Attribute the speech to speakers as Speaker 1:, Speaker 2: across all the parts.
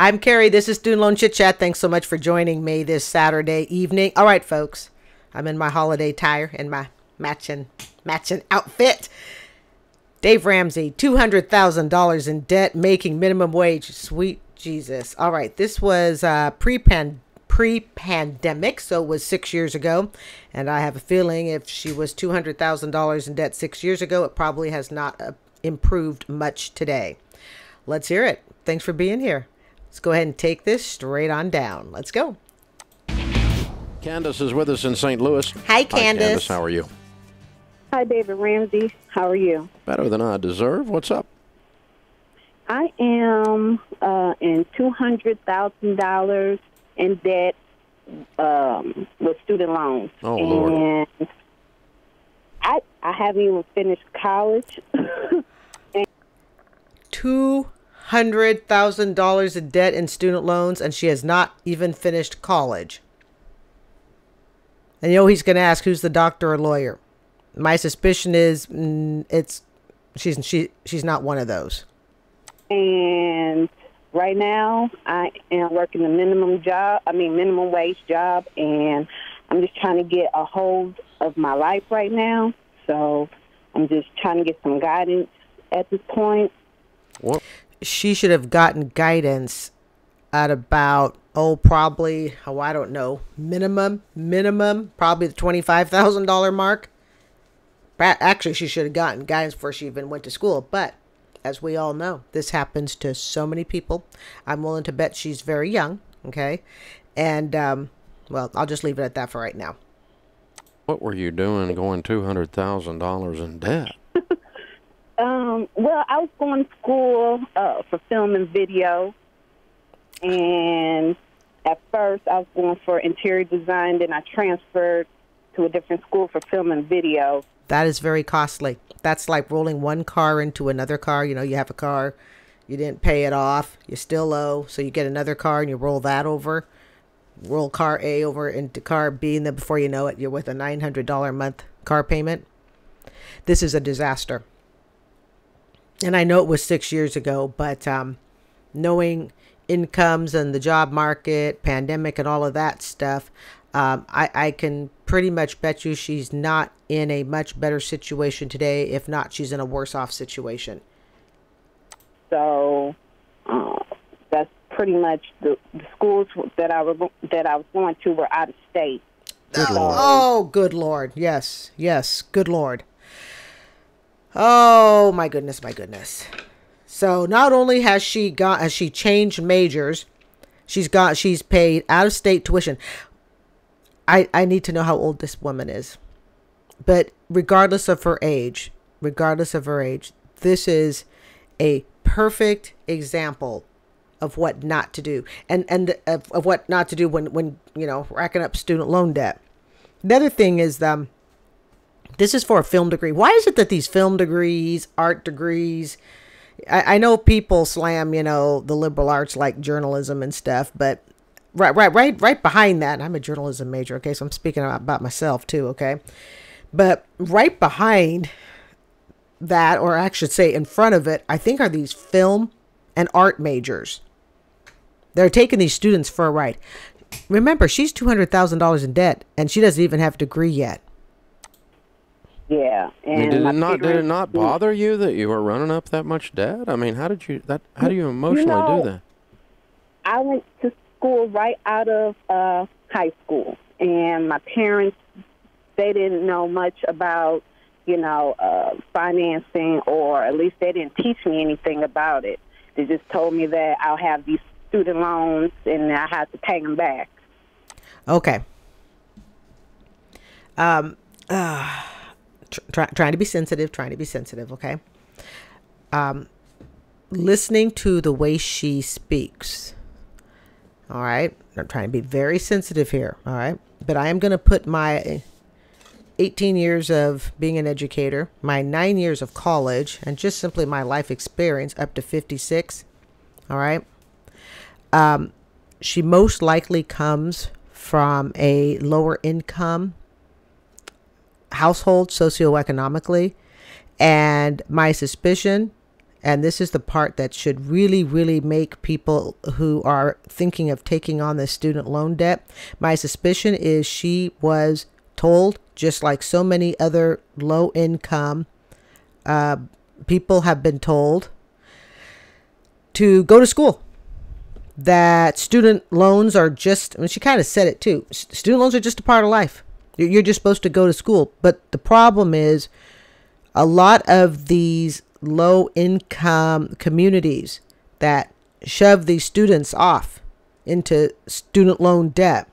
Speaker 1: I'm Carrie. This is Student Loan Chit-Chat. Thanks so much for joining me this Saturday evening. All right, folks. I'm in my holiday attire and my matching outfit. Dave Ramsey, $200,000 in debt, making minimum wage. Sweet Jesus. All right. This was pre-pandemic, so it was 6 years ago. And I have a feeling if she was $200,000 in debt 6 years ago, it probably has not improved much today. Let's hear it. Thanks for being here. Let's go ahead and take this straight on down. Let's go.
Speaker 2: Candace is with us in St. Louis.
Speaker 1: Hi, Candace.
Speaker 2: Hi, Candace. How are you?
Speaker 3: Hi, David Ramsey. How are you?
Speaker 2: Better than I deserve. What's up?
Speaker 3: I am in $200,000 in debt with student loans.
Speaker 2: Oh, Lord.
Speaker 3: And I haven't even finished college.
Speaker 1: $200,000 in debt in student loans, and she has not even finished college. And you know he's going to ask who's the doctor or lawyer. My suspicion is she's not one of those.
Speaker 3: And right now I am working a minimum wage job, and I'm just trying to get a hold of my life right now. So I'm just trying to get some guidance at this point.
Speaker 2: What?
Speaker 1: She should have gotten guidance at about, probably, I don't know, minimum, probably the $25,000 mark. Actually, she should have gotten guidance before she even went to school. But as we all know, this happens to so many people. I'm willing to bet she's very young. Okay. And, well, I'll just leave it at that for right now.
Speaker 2: What were you doing going $200,000 in debt?
Speaker 3: Well, I was going to school for film and video, and at first I was going for interior design, then I transferred to a different school for film and video.
Speaker 1: That is very costly. That's like rolling one car into another car. You know, you have a car, you didn't pay it off, you still owe, so you get another car and you roll that over, roll car A over into car B, and then before you know it, you're with a $900 a month car payment. This is a disaster. And I know it was 6 years ago, but knowing incomes and the job market, pandemic, and all of that stuff, I can pretty much bet you she's not in a much better situation today. If not, she's in a worse off situation.
Speaker 3: So that's pretty much the schools that I was going to were out of state.
Speaker 2: Good Lord.
Speaker 1: Oh, good Lord. Yes, good Lord. Oh, my goodness, my goodness. So not only has she changed majors, she's paid out-of-state tuition. I need to know how old this woman is. But regardless of her age, this is a perfect example of what not to do, and of what not to do when racking up student loan debt. The other thing is this is for a film degree. Why is it that these film degrees, art degrees, I know people slam, the liberal arts like journalism and stuff, but right behind that, I'm a journalism major, okay, so I'm speaking about myself too, okay, but right behind that, or I should say in front of it, I think are these film and art majors. They're taking these students for a ride. Remember, she's $200,000 in debt, and she doesn't even have a degree yet.
Speaker 3: Yeah. And
Speaker 2: did it not bother you that you were running up that much debt? I mean, how do you emotionally do that?
Speaker 3: I went to school right out of high school, and my parents, they didn't know much about, financing, or at least they didn't teach me anything about it. They just told me that I'll have these student loans and I have to pay them back.
Speaker 1: Okay. Trying to be sensitive, okay? Listening to the way she speaks, all right? I'm trying to be very sensitive here, all right? But I am going to put my 18 years of being an educator, my 9 years of college, and just simply my life experience up to 56, all right? She most likely comes from a lower income household socioeconomically, and my suspicion And this is the part that should really, really make people who are thinking of taking on this student loan debt. My suspicion is she was told, just like so many other low income people have been told, to go to school. That student loans are just, I mean, she kind of said it too. Student loans are just a part of life. You're just supposed to go to school. But the problem is a lot of these low income communities that shove these students off into student loan debt,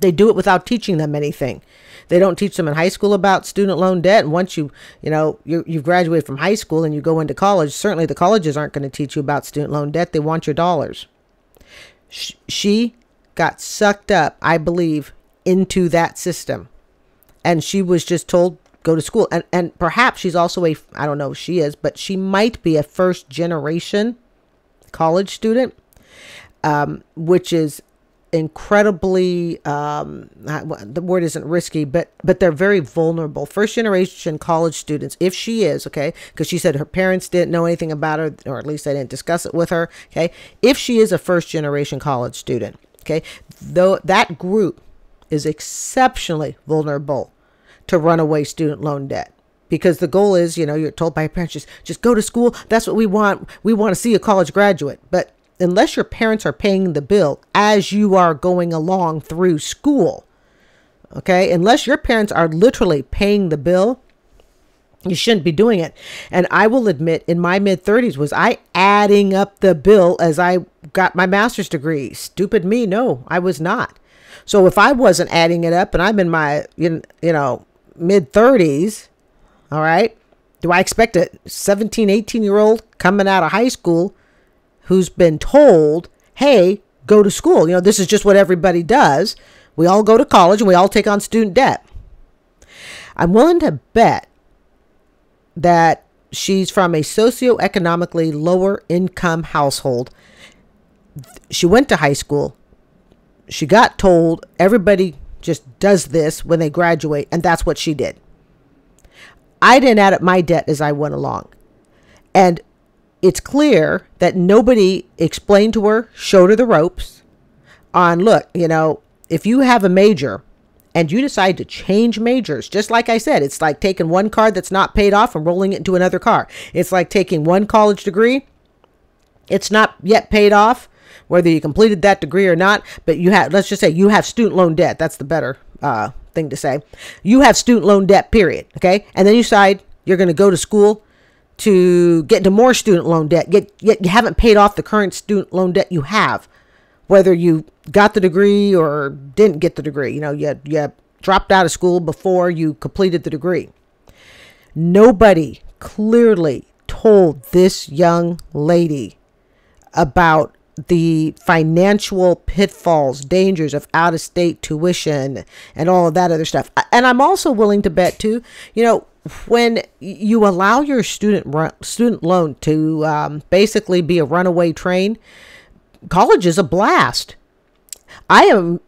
Speaker 1: they do it without teaching them anything. They don't teach them in high school about student loan debt. And once you've graduated from high school and you go into college, certainly the colleges aren't going to teach you about student loan debt. They want your dollars. She got sucked up, I believe, into that system. And she was just told, go to school. And perhaps she's also I don't know if she is, but she might be a first generation college student, which is incredibly, the word isn't risky, but they're very vulnerable. First generation college students, if she is, okay, because she said her parents didn't know anything about her, or at least they didn't discuss it with her, okay, if she is a first generation college student, okay, though that group is exceptionally vulnerable to runaway student loan debt. Because the goal is, you're told by your parents, just go to school. That's what we want. We want to see a college graduate. But unless your parents are paying the bill as you are going along through school, okay, unless your parents are literally paying the bill, you shouldn't be doing it. And I will admit, in my mid-30s, was I adding up the bill as I got my master's degree? Stupid me. No, I was not. So if I wasn't adding it up and I'm in my, mid-30s, all right, do I expect a 17, 18-year-old coming out of high school who's been told, hey, go to school? This is just what everybody does. We all go to college and we all take on student debt. I'm willing to bet that she's from a socioeconomically lower income household. She went to high school. She got told everybody just does this when they graduate, and that's what she did. I didn't add up my debt as I went along. And it's clear that nobody explained to her, showed her the ropes on, look, if you have a major and you decide to change majors, just like I said, it's like taking one card that's not paid off and rolling it into another car. It's like taking one college degree. It's not yet paid off, whether you completed that degree or not, but let's just say you have student loan debt. That's the better thing to say. You have student loan debt, period. Okay. And then you decide you're going to go to school to get into more student loan debt. Yet you haven't paid off the current student loan debt you have, whether you got the degree or didn't get the degree. You dropped out of school before you completed the degree. Nobody clearly told this young lady about the financial pitfalls, dangers of out-of-state tuition and all of that other stuff. And I'm also willing to bet too, when you allow your student loan to basically be a runaway train, college is a blast. I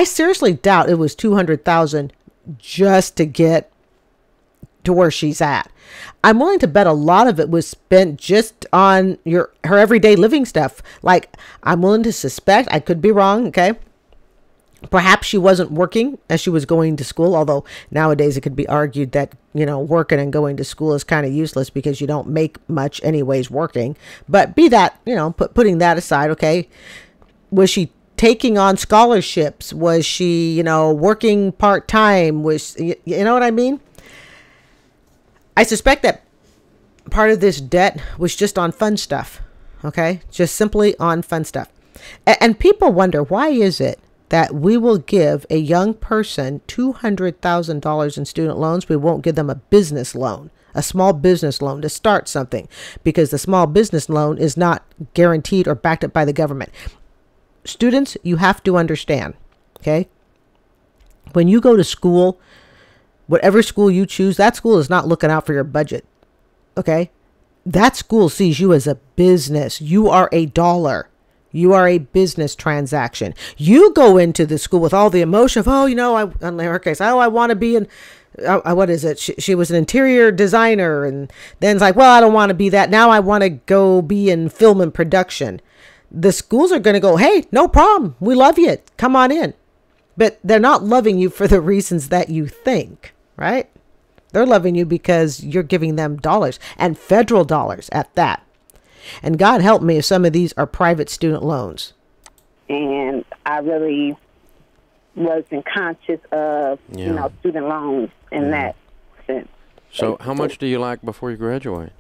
Speaker 1: seriously doubt it was $200,000 just to get to where she's at. I'm willing to bet a lot of it was spent just on her everyday living stuff. Like, I'm willing to suspect, I could be wrong, okay? Perhaps she wasn't working as she was going to school, although nowadays it could be argued that, working and going to school is kind of useless because you don't make much anyways working. But be that, putting that aside, okay? Was she taking on scholarships? Was she, working part-time? You know what I mean? I suspect that part of this debt was just on fun stuff, okay? Just simply on fun stuff. And people wonder, why is it that we will give a young person $200,000 in student loans? We won't give them a business loan, a small business loan to start something, because the small business loan is not guaranteed or backed up by the government. Students, you have to understand, okay? When you go to school, whatever school you choose, that school is not looking out for your budget. Okay? That school sees you as a business. You are a dollar. You are a business transaction. You go into the school with all the emotion of, in her case, I want to be in what is it? She was an interior designer, and then it's like, well, I don't want to be that. Now I want to go be in film and production. The schools are going to go, hey, no problem. We love you. Come on in. But they're not loving you for the reasons that you think, right? They're loving you because you're giving them dollars, and federal dollars at that. And God help me if some of these are private student loans.
Speaker 3: And I really wasn't conscious of, student loans in that sense.
Speaker 2: So how much do you like before you graduate?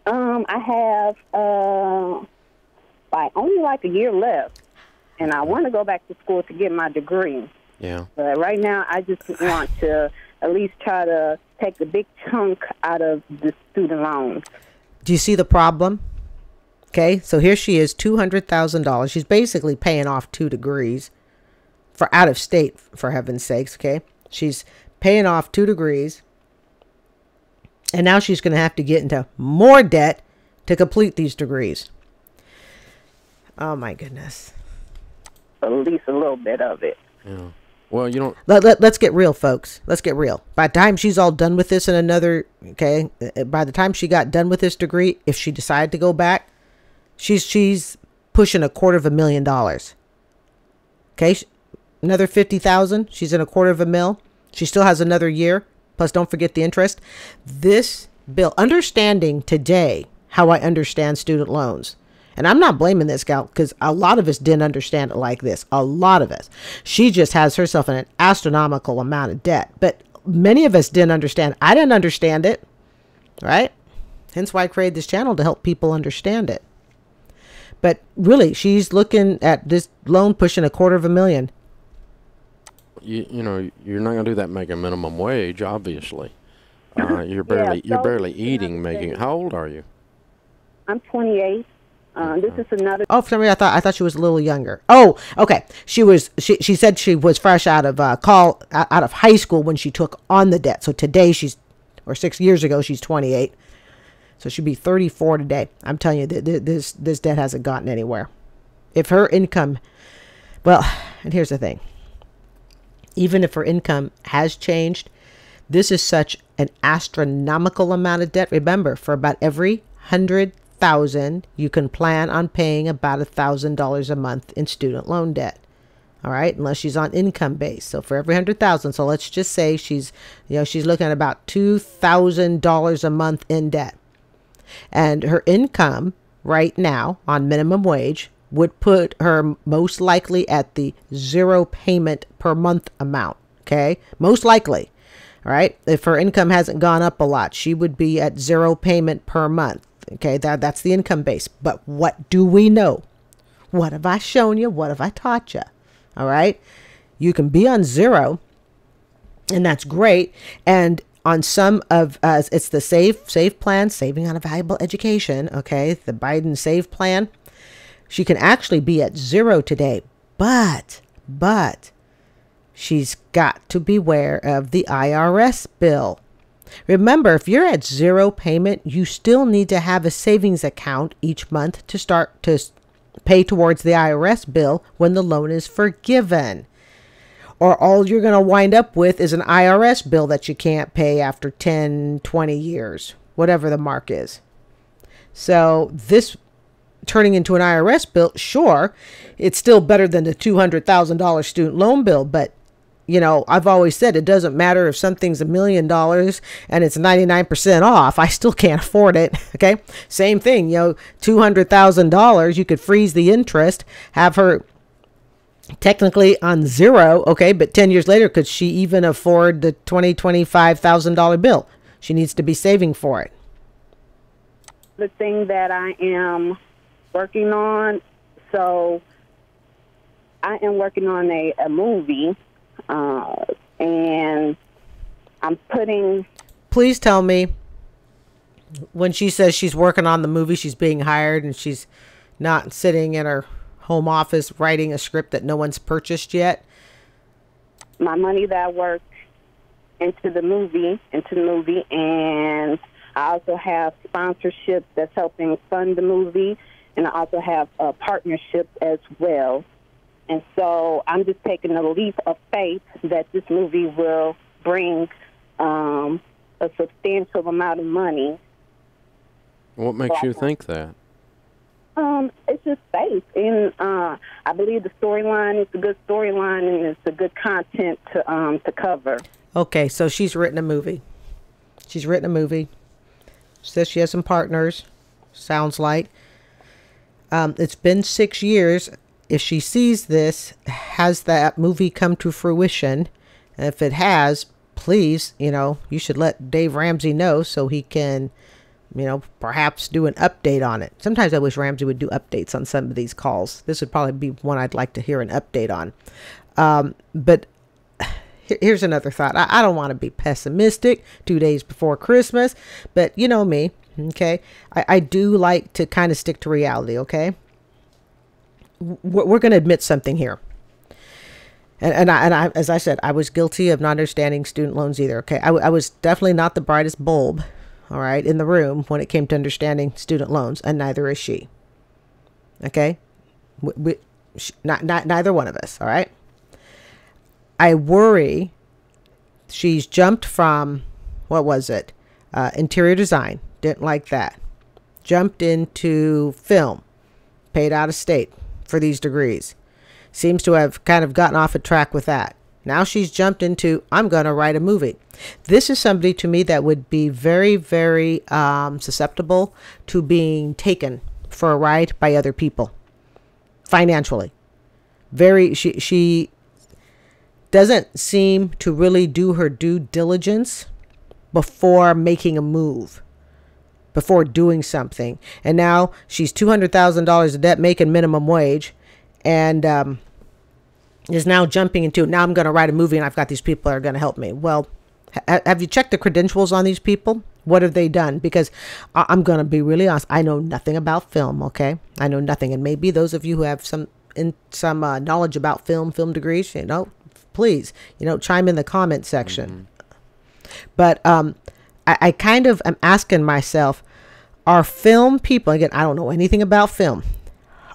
Speaker 3: I have only like a year left, and I want to go back to school to get my degree.
Speaker 2: Yeah.
Speaker 3: But right now, I just want to at least try to take a big chunk out of the student loans.
Speaker 1: Do you see the problem? Okay, so here she is, $200,000. She's basically paying off 2 degrees for out of state, for heaven's sakes, okay? She's paying off 2 degrees, and now she's going to have to get into more debt to complete these degrees. Oh, my goodness.
Speaker 3: At least a little bit of it.
Speaker 2: Yeah. Well, you don't...
Speaker 1: Let's get real, folks. Let's get real. By the time she's all done with this in another, okay, by the time she got done with this degree, if she decided to go back, she's pushing $250,000. Okay, another 50,000. She's in $250,000. She still has another year. Plus, don't forget the interest. This bill, understanding today how I understand student loans. And I'm not blaming this gal because a lot of us didn't understand it like this. A lot of us. She just has herself in an astronomical amount of debt. But many of us didn't understand. I didn't understand it. Right? Hence why I created this channel, to help people understand it. But really, she's looking at this loan pushing $250,000.
Speaker 2: You know, you're not going to do that making minimum wage, obviously. You're barely eating making. How old are you?
Speaker 3: I'm 28. This is another.
Speaker 1: Oh, for some reason I thought she was a little younger. Oh, okay. She said she was fresh out of out of high school when she took on the debt. So today 6 years ago, she's 28. So she'd be 34 today. I'm telling you, this debt hasn't gotten anywhere. If her income, well, and here's the thing. Even if her income has changed, this is such an astronomical amount of debt. Remember, for about every 100,000, you can plan on paying about $1,000 a month in student loan debt. All right, unless she's on income base. So for every 100,000, so let's just say she's looking at about $2,000 a month in debt. And her income right now on minimum wage would put her most likely at the 0 payment per month amount. Okay, most likely. All right, if her income hasn't gone up a lot, she would be at 0 payment per month. Okay, that's the income base. But what do we know? What have I shown you? What have I taught you? All right, you can be on 0, and that's great. And on some of it's the save plan, saving on a valuable education. Okay, the Biden save plan. She can actually be at 0 today, but she's got to beware of the IRS bill. Remember, if you're at 0 payment, you still need to have a savings account each month to start to pay towards the IRS bill when the loan is forgiven. Or all you're going to wind up with is an IRS bill that you can't pay after 10, 20 years, whatever the mark is. So this turning into an IRS bill, sure, it's still better than the $200,000 student loan bill. But, I've always said it doesn't matter if something's $1 million and it's 99% off. I still can't afford it. Okay. Same thing, $200,000, you could freeze the interest, have her technically on 0. Okay. But 10 years later, could she even afford the $25,000 bill? She needs to be saving for it.
Speaker 3: The thing that I am working on, so I am working on a movie, and I'm putting...
Speaker 1: Please tell me, when she says she's working on the movie, she's being hired and she's not sitting in her home office writing a script that no one's purchased yet?
Speaker 3: My money that I work into the movie, and I also have sponsorship that's helping fund the movie, and I also have a partnership as well. And so I'm just taking a leap of faith that this movie will bring a substantial amount of money.
Speaker 2: What makes you think that?
Speaker 3: It's just safe, and I believe the storyline is a good storyline, and it's a good content to cover.
Speaker 1: Okay, so she's written a movie. She says she has some partners. Sounds like. It's been 6 years. If she sees this, has that movie come to fruition? And if it has, please, you should let Dave Ramsey know so he can, perhaps do an update on it. Sometimes I wish Ramsey would do updates on some of these calls. This would probably be one I'd like to hear an update on. But here's another thought. I don't want to be pessimistic 2 days before Christmas, but you know me, okay? I do like to kind of stick to reality, okay? We're going to admit something here. And I, as I said, I was guilty of not understanding student loans either, okay? I was definitely not the brightest bulb, all right, in the room when it came to understanding student loans, and neither is she, okay? Neither one of us, all right? I worry she's jumped from, what was it? Interior design. Didn't like that. Jumped into film. Paid out of state for these degrees. Seems to have kind of gotten off a track with that. Now she's jumped into, I'm going to write a movie. This is somebody to me that would be very, very susceptible to being taken for a ride by other people. Financially. She doesn't seem to really do her due diligence before making a move, before doing something. And now she's $200,000 of debt, making minimum wage, and is now jumping into, now I'm going to write a movie and I've got these people that are going to help me. Well, have you checked the credentials on these people? What have they done? Because I'm going to be really honest. I know nothing about film, okay? I know nothing. And maybe those of you who have some knowledge about film degrees, please, chime in the comment section. But I kind of am asking myself, are film people, again, I don't know anything about film,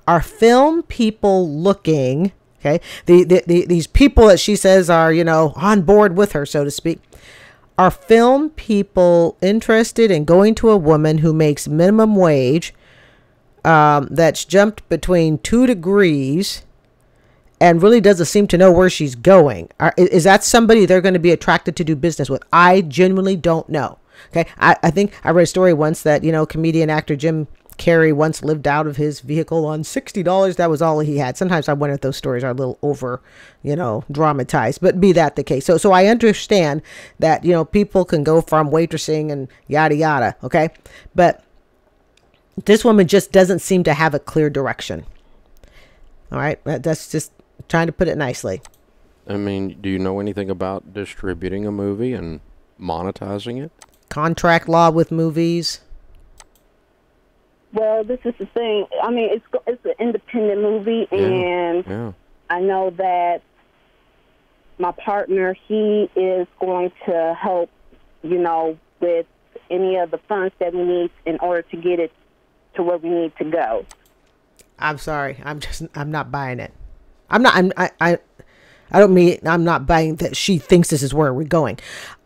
Speaker 1: are film people looking, okay, these people that she says are, on board with her, so to speak, are film people interested in going to a woman who makes minimum wage, that's jumped between 2 degrees, and really doesn't seem to know where she's going? Is that somebody they're going to be attracted to do business with? I genuinely don't know. Okay. I think I read a story once that, comedian actor Jim Carrey once lived out of his vehicle on $60. That was all he had. Sometimes I wonder if those stories are a little over, dramatized, but be that the case. So I understand that, people can go from waitressing and yada, yada. Okay. But this woman just doesn't seem to have a clear direction. All right. That's just trying to put it nicely.
Speaker 2: I mean, do you know anything about distributing a movie and monetizing it?
Speaker 1: Contract law with movies?
Speaker 3: Well, this is the thing. I mean, it's an independent movie, and I know that my partner, he is going to help, with any of the funds that we need in order to get it to where we need to go.
Speaker 1: I'm sorry. I'm not buying it. I don't mean I'm not buying that she thinks this is where we're going.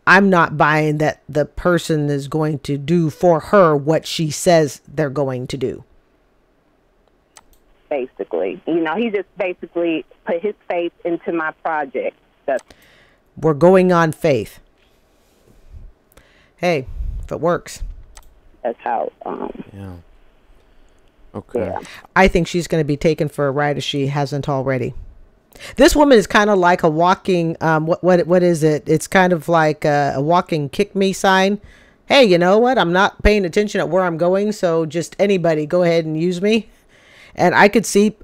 Speaker 1: I'm not buying that the person is going to do for her what she says they're going to do.
Speaker 3: Basically, he just basically put his faith into my project.
Speaker 1: We're going on faith. Hey, if it works.
Speaker 3: That's how.
Speaker 2: Yeah. Okay.
Speaker 3: Yeah.
Speaker 1: I think she's going to be taken for a ride if she hasn't already. This woman is kind of like a walking, what is it? It's kind of like a walking kick me sign. Hey, you know what? I'm not paying attention at where I'm going, so just anybody go ahead and use me. And I could see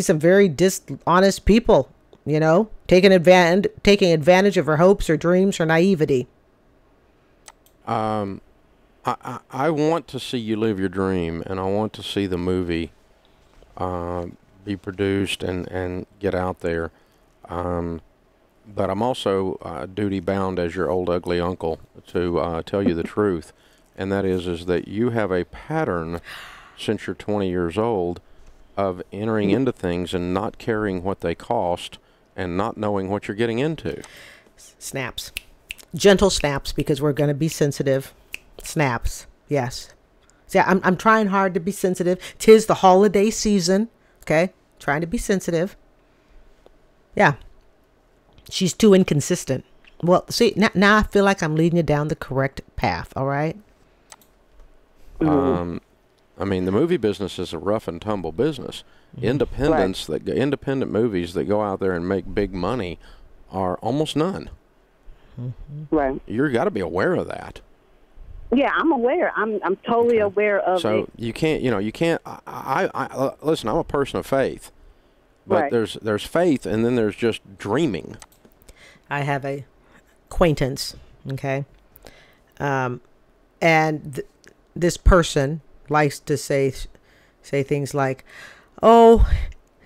Speaker 1: some very dishonest people, taking advantage of her hopes or dreams or naivety.
Speaker 2: I want to see you live your dream, and I want to see the movie be produced and get out there. But I'm also duty bound as your old ugly uncle to tell you the truth, and that is that you have a pattern since you're 20 years old of entering into things and not caring what they cost and not knowing what you're getting into.
Speaker 1: Snaps. Gentle snaps, because we're going to be sensitive. Snaps. Yes. See, I'm trying hard to be sensitive. 'Tis the holiday season. Okay. Trying to be sensitive. Yeah. She's too inconsistent. Well, see, now I feel like I'm leading you down the correct path. All right.
Speaker 2: I mean, the movie business is a rough and tumble business. Independent movies that go out there and make big money are almost none.
Speaker 3: Right.
Speaker 2: You've got to be aware of that.
Speaker 3: Yeah, I'm aware. I'm totally aware of it.
Speaker 2: So you can't, you can't. Listen. I'm a person of faith, but there's faith, and then there's just dreaming.
Speaker 1: I have a acquaintance, okay, and this person likes to say things like, "Oh,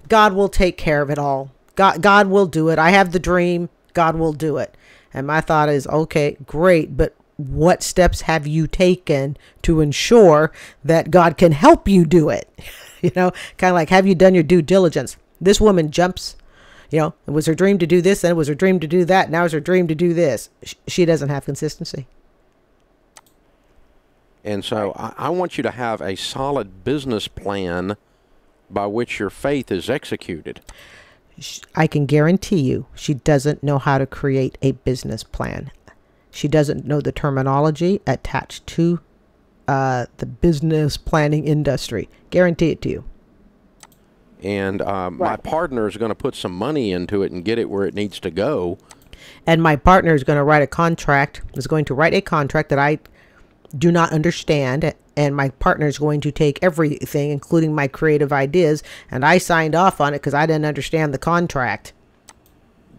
Speaker 1: God will take care of it all. God will do it. I have the dream. God will do it." And my thought is, okay, great, but what steps have you taken to ensure that God can help you do it? Kind of like, have you done your due diligence? This woman jumps, it was her dream to do this, and it was her dream to do that. Now it's her dream to do this. She doesn't have consistency.
Speaker 2: And so I want you to have a solid business plan by which your faith is executed.
Speaker 1: I can guarantee you she doesn't know how to create a business plan. She doesn't know the terminology attached to the business planning industry. Guarantee it to you.
Speaker 2: And my partner is going to put some money into it and get it where it needs to go.
Speaker 1: And my partner is going to write a contract that I do not understand. And my partner is going to take everything, including my creative ideas. And I signed off on it because I didn't understand the contract.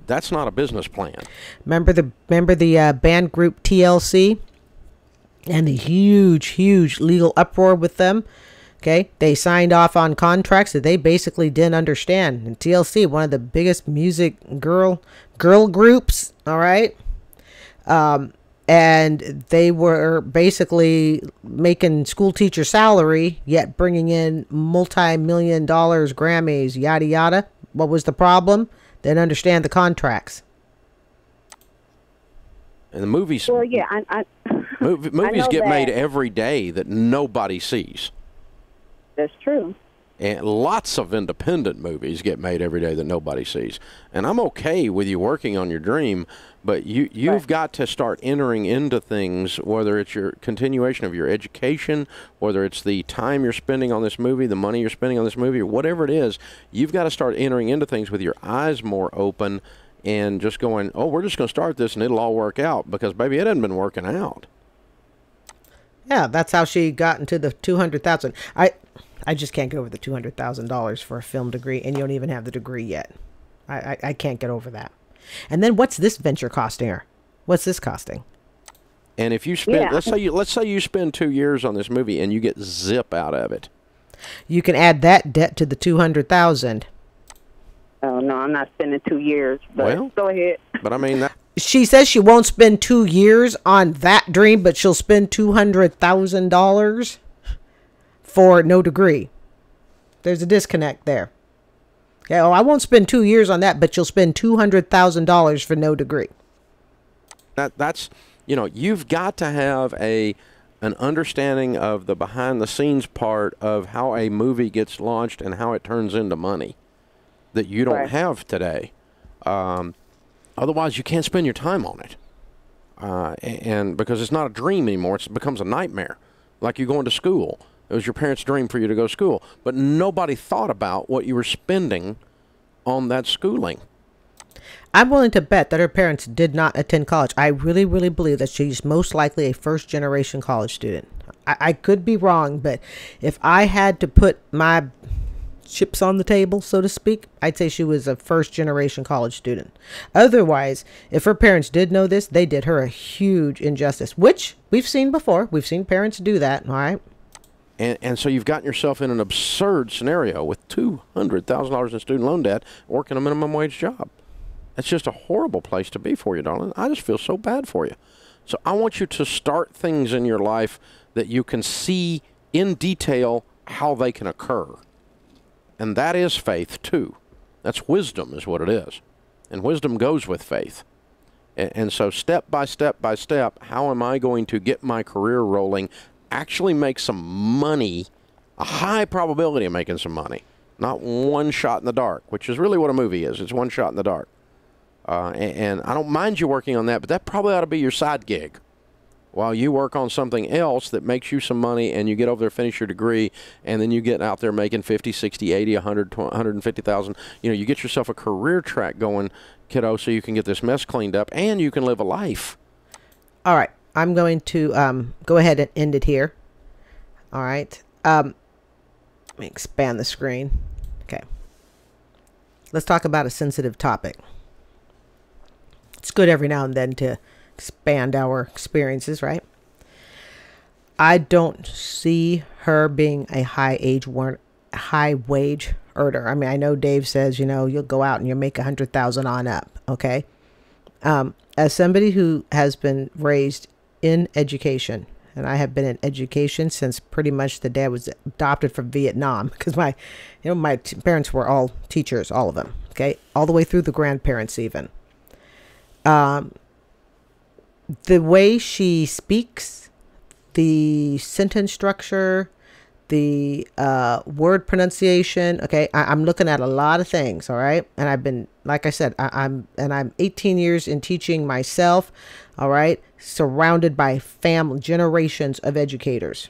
Speaker 2: That's not a business plan.
Speaker 1: Remember the band group TLC and the huge legal uproar with them? Okay, they signed off on contracts that they basically didn't understand. And TLC, one of the biggest music girl groups, all right? And they were basically making school teacher salary, yet bringing in multi-million dollars, Grammys, yada yada. What was the problem? They didn't understand the contracts.
Speaker 2: And the movies.
Speaker 3: Well, yeah,
Speaker 2: movies get made every day that nobody sees.
Speaker 3: That's true.
Speaker 2: And lots of independent movies get made every day that nobody sees. And I'm okay with you working on your dream, but you've got to start entering into things, whether it's your continuation of your education, whether it's the time you're spending on this movie, the money you're spending on this movie, or whatever it is. You've got to start entering into things with your eyes more open and just going, oh, we're just going to start this and it'll all work out, because, baby, it hasn't been working out.
Speaker 1: Yeah, that's how she got into the $200,000. I just can't get over the $200,000 for a film degree, and you don't even have the degree yet. I can't get over that. And then what's this venture costing her? What's this costing?
Speaker 2: And if you spend, let's say you spend 2 years on this movie and you get zip out of it,
Speaker 1: you can add that debt to the $200,000.
Speaker 3: Oh no, I'm not spending 2 years. But go ahead.
Speaker 2: But I mean that.
Speaker 1: She says she won't spend 2 years on that dream, but she'll spend $200,000 for no degree. There's a disconnect there. Okay, I won't spend 2 years on that, but you'll spend $200,000 for no degree.
Speaker 2: That's you've got to have an understanding of the behind the scenes part of how a movie gets launched and how it turns into money that you don't have today. Otherwise, you can't spend your time on it. And because it's not a dream anymore, it becomes a nightmare. Like you going to school. It was your parents' dream for you to go to school. But nobody thought about what you were spending on that schooling.
Speaker 1: I'm willing to bet that her parents did not attend college. I really, really believe that she's most likely a first-generation college student. I could be wrong, but if I had to put my chips on the table, so to speak, I'd say she was a first-generation college student. Otherwise, if her parents did know this, they did her a huge injustice, which we've seen before. We've seen parents do that, all right?
Speaker 2: And so you've gotten yourself in an absurd scenario with $200,000 in student loan debt, working a minimum wage job. That's just a horrible place to be for you, darling. I just feel so bad for you. So I want you to start things in your life that you can see in detail how they can occur. And that is faith, too. That's wisdom is what it is. And wisdom goes with faith. And so step by step by step, how am I going to get my career rolling, actually make some money, a high probability of making some money, not one shot in the dark, which is really what a movie is. It's one shot in the dark. And I don't mind you working on that, but that probably ought to be your side gig while you work on something else that makes you some money, and you get over there, finish your degree, and then you get out there making 50, 60, 80, 100, 150,000. You know, you get yourself a career track going, kiddo, so you can get this mess cleaned up and you can live a life.
Speaker 1: All right. I'm going to go ahead and end it here. All right. Let me expand the screen. Okay. Let's talk about a sensitive topic. It's good every now and then to expand our experiences, right? I don't see her being a high wage earner. I mean, I know Dave says, you know, you'll go out and you'll make 100,000 on up. Okay. As somebody who has been raised in education, and I have been in education since pretty much the day I was adopted from Vietnam, because my parents were all teachers, all of them. Okay. All the way through the grandparents even. The way she speaks, the sentence structure, the word pronunciation. Okay, I'm looking at a lot of things. All right, and I've been, like I said, I'm 18 years in teaching myself. All right, surrounded by generations of educators.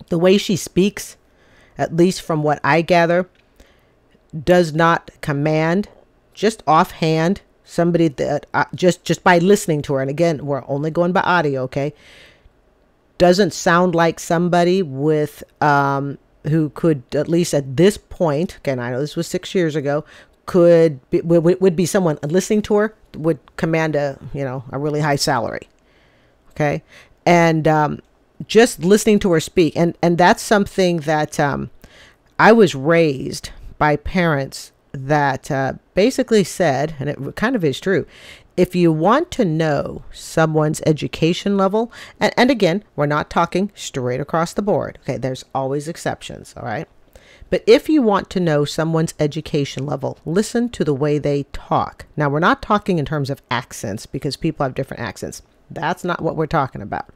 Speaker 1: The way she speaks, at least from what I gather, does not command, just offhand, somebody that just by listening to her, and again, we're only going by audio, okay, doesn't sound like somebody with who could, at least at this point, again, I know this was 6 years ago, would be someone listening to her would command a really high salary. Okay. And just listening to her speak, and that's something that I was raised by parents that basically said, and it kind of is true, if you want to know someone's education level, and again, we're not talking straight across the board. Okay, there's always exceptions, all right? But if you want to know someone's education level, listen to the way they talk. Now, we're not talking in terms of accents, because people have different accents. That's not what we're talking about.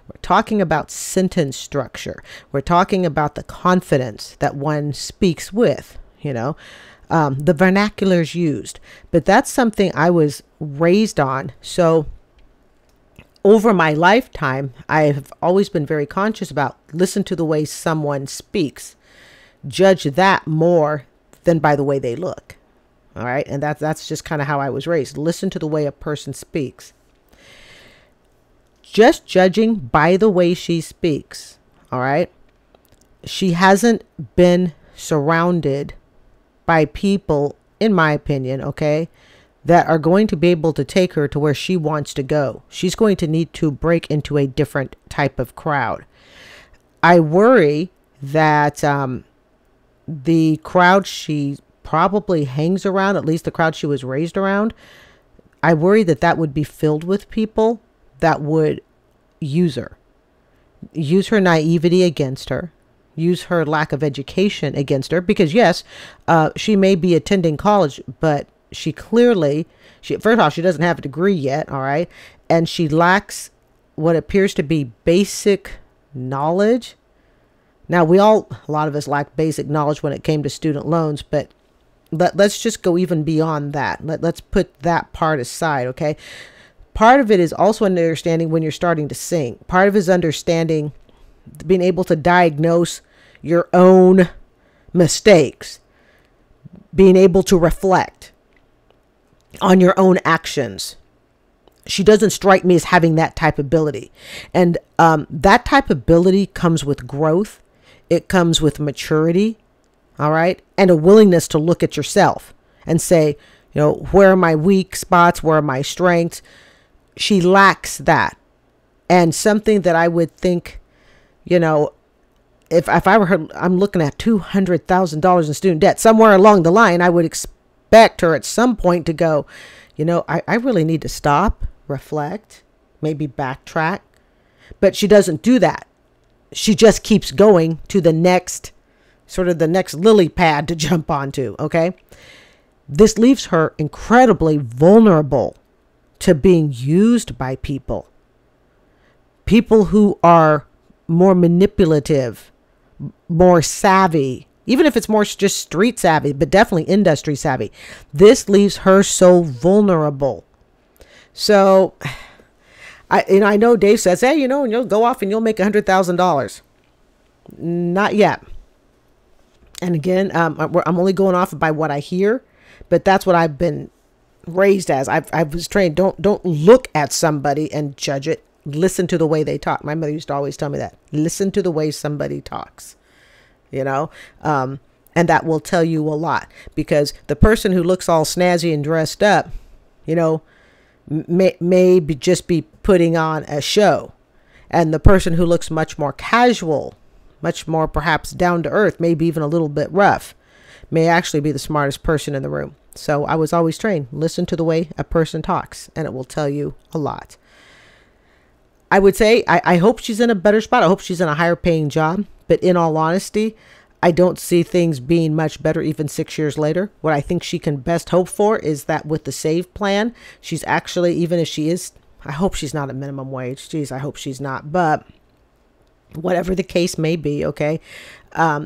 Speaker 1: We're talking about sentence structure. We're talking about the confidence that one speaks with, the vernaculars used. But that's something I was raised on. So over my lifetime, I have always been very conscious about listen to the way someone speaks. Judge that more than by the way they look. All right. And that's just kind of how I was raised. Listen to the way a person speaks. Just judging by the way she speaks. All right. She hasn't been surrounded by people, in my opinion, okay, that are going to be able to take her to where she wants to go. She's going to need to break into a different type of crowd. I worry that the crowd she probably hangs around, at least the crowd she was raised around, I worry that would be filled with people that would use her naivety against her, use her lack of education against her, because yes, she may be attending college, but she clearly, first off, she doesn't have a degree yet. All right. And she lacks what appears to be basic knowledge. Now a lot of us lack basic knowledge when it came to student loans, but let's just go even beyond that. Let's put that part aside. Okay. Part of it is also understanding when you're starting to sing. Part of it is understanding, being able to diagnose your own mistakes, being able to reflect on your own actions. She doesn't strike me as having that type of ability. And that type of ability comes with growth. It comes with maturity. All right. And a willingness to look at yourself and say, where are my weak spots? Where are my strengths? She lacks that. And something that I would think, if I were her, I'm looking at $200,000 in student debt. Somewhere along the line, I would expect her at some point to go, I really need to stop, reflect, maybe backtrack. But she doesn't do that. She just keeps going to the next lily pad to jump onto. Okay. This leaves her incredibly vulnerable to being used by people. People who are more manipulative, more savvy, even if it's more just street savvy, but definitely industry savvy. This leaves her so vulnerable. So, I know Dave says, hey, you'll go off and you'll make $100,000. Not yet. And again, I'm only going off by what I hear, but that's what I've been raised as. I was trained. Don't look at somebody and judge it. Listen to the way they talk. My mother used to always tell me that. Listen to the way somebody talks, and that will tell you a lot, because the person who looks all snazzy and dressed up, may just be putting on a show. And the person who looks much more casual, much more perhaps down to earth, maybe even a little bit rough, may actually be the smartest person in the room. So I was always trained, listen to the way a person talks, and it will tell you a lot. I would say, I hope she's in a better spot. I hope she's in a higher paying job. But in all honesty, I don't see things being much better even 6 years later. What I think she can best hope for is that with the SAVE plan, she's actually, even if she is, I hope she's not at minimum wage. Geez, I hope she's not. But whatever the case may be, okay,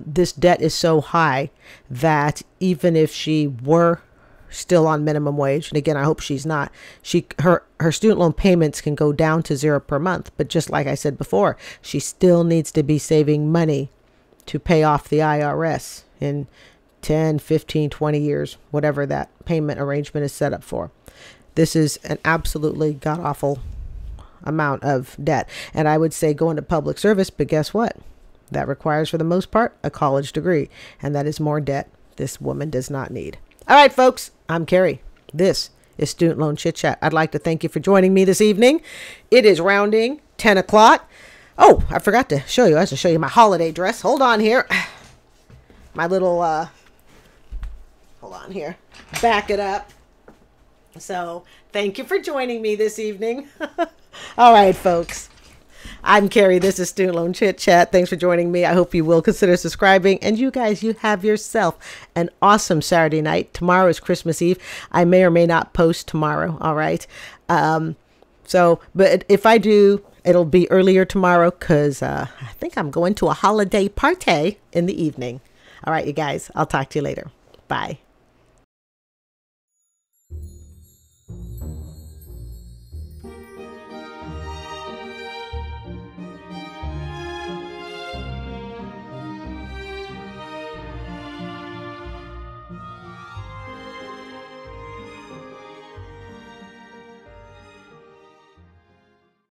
Speaker 1: this debt is so high that even if she were still on minimum wage, and again, I hope she's not, her student loan payments can go down to 0 per month. But just like I said before, she still needs to be saving money to pay off the IRS in 10, 15, 20 years, whatever that payment arrangement is set up for. This is an absolutely god-awful amount of debt. And I would say go into public service, but guess what? That requires, for the most part, a college degree. And that is more debt this woman does not need. All right, folks, I'm Carrie. This is Student Loan Chit-Chat. I'd like to thank you for joining me this evening. It is rounding 10 o'clock. Oh, I forgot to show you. I have to show you my holiday dress. Hold on here. My little, hold on here. Back it up. So, thank you for joining me this evening. All right, folks. I'm Carrie. This is Student Loan Chit-Chat. Thanks for joining me. I hope you will consider subscribing. And you guys, you have yourself an awesome Saturday night. Tomorrow is Christmas Eve. I may or may not post tomorrow. All right. But if I do, it'll be earlier tomorrow because I think I'm going to a holiday party in the evening. All right, you guys. I'll talk to you later. Bye.